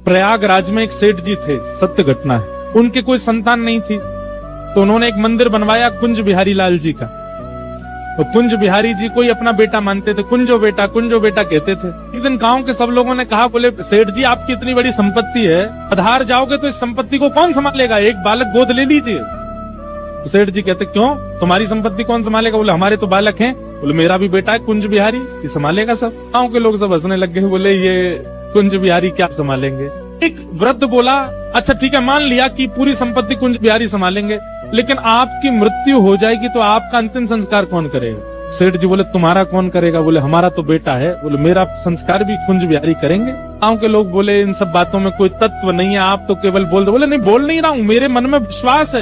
प्रयागराज में एक सेठ जी थे, सत्य घटना है, उनके कोई संतान नहीं थी, तो उन्होंने एक मंदिर बनवाया कुंज बिहारी लाल जी का। तो कुंज बिहारी जी को ही अपना बेटा मानते थे, कुंजो बेटा कहते थे। एक दिन गांव के सब लोगों ने कहा, बोले सेठ जी आपकी इतनी बड़ी संपत्ति है, आधार जाओगे तो इस संपत्ति को कौन संभालेगा, एक बालक गोद ले लीजिए। तो सेठ जी कहते क्यों, तुम्हारी संपत्ति कौन संभालेगा? बोले हमारे तो बालक हैं। बोले मेरा भी बेटा है कुंज बिहारी, ये संभालेगा सब। गांव के लोग सब हंसने लग गए, बोले ये कुंज बिहारी क्या संभालेंगे। एक वृद्ध बोला, अच्छा ठीक है, मान लिया कि पूरी संपत्ति कुंज बिहारी संभालेंगे, लेकिन आपकी मृत्यु हो जाएगी तो आपका अंतिम संस्कार कौन करेगा? सेठ जी बोले तुम्हारा कौन करेगा? बोले हमारा तो बेटा है। बोले मेरा संस्कार भी कुंज बिहारी करेंगे। गांव के लोग बोले इन सब बातों में कोई तत्व नहीं है, आप तो केवल बोल दो। बोले नहीं, बोल नहीं रहा हूँ, मेरे मन में विश्वास है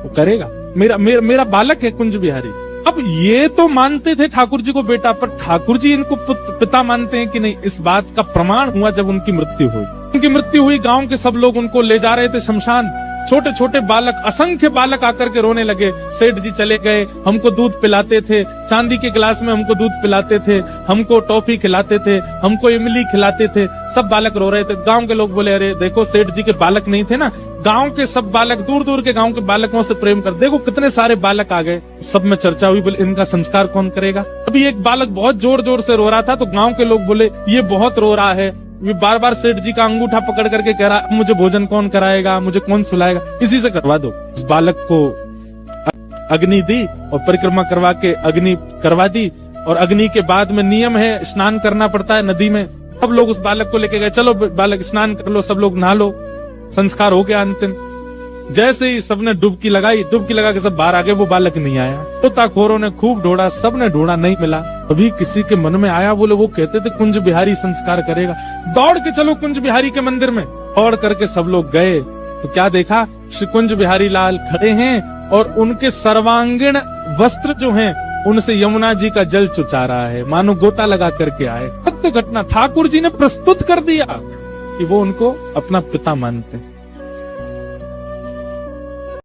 वो करेगा, मेरा बालक है कुंज बिहारी। अब ये तो मानते थे ठाकुर जी को बेटा, पर ठाकुर जी इनको पिता मानते हैं कि नहीं, इस बात का प्रमाण हुआ जब उनकी मृत्यु हुई। उनकी मृत्यु हुई, गांव के सब लोग उनको ले जा रहे थे शमशान। छोटे छोटे बालक, असंख्य बालक आकर के रोने लगे। सेठ जी चले गए, हमको दूध पिलाते थे, चांदी के गिलास में हमको दूध पिलाते थे, हमको टॉफी खिलाते थे, हमको इमली खिलाते थे। सब बालक रो रहे थे। गांव के लोग बोले अरे देखो सेठ जी के बालक नहीं थे ना, गांव के सब बालक, दूर दूर के गांव के बालकों से प्रेम कर, देखो कितने सारे बालक आ गए। सब में चर्चा हुई, बोले इनका संस्कार कौन करेगा। अभी एक बालक बहुत जोर जोर से रो रहा था, तो गांव के लोग बोले ये बहुत रो रहा है, ये बार बार सेठ जी का अंगूठा पकड़ करके कह रहा मुझे भोजन कौन कराएगा, मुझे कौन सुलाएगा, इसी से करवा दो। इस बालक को अग्नि दी और परिक्रमा करवा के अग्नि करवा दी। और अग्नि के बाद में नियम है, स्नान करना पड़ता है नदी में। सब लोग उस बालक को लेके गए, चलो बालक स्नान कर लो, सब लोग नहा लो। संस्कार हो गया अंतिम। जैसे ही सबने डुबकी लगाई, डुबकी लगा के सब बाहर आ गए, वो बालक नहीं आया। गोताखोरों ने खूब ढूंढा, सबने ढूंढा, नहीं मिला। अभी किसी के मन में आया, बोले वो कहते थे कुंज बिहारी संस्कार करेगा, दौड़ के चलो कुंज बिहारी के मंदिर में। दौड़ करके सब लोग गए तो क्या देखा, श्री कुंज बिहारी लाल खड़े हैं और उनके सर्वांगीण वस्त्र जो हैं उनसे यमुना जी का जल चुचा रहा है, मानो गोता लगा करके आए। सत्य घटना ठाकुर जी ने प्रस्तुत कर दिया कि वो उनको अपना पिता मानते हैं।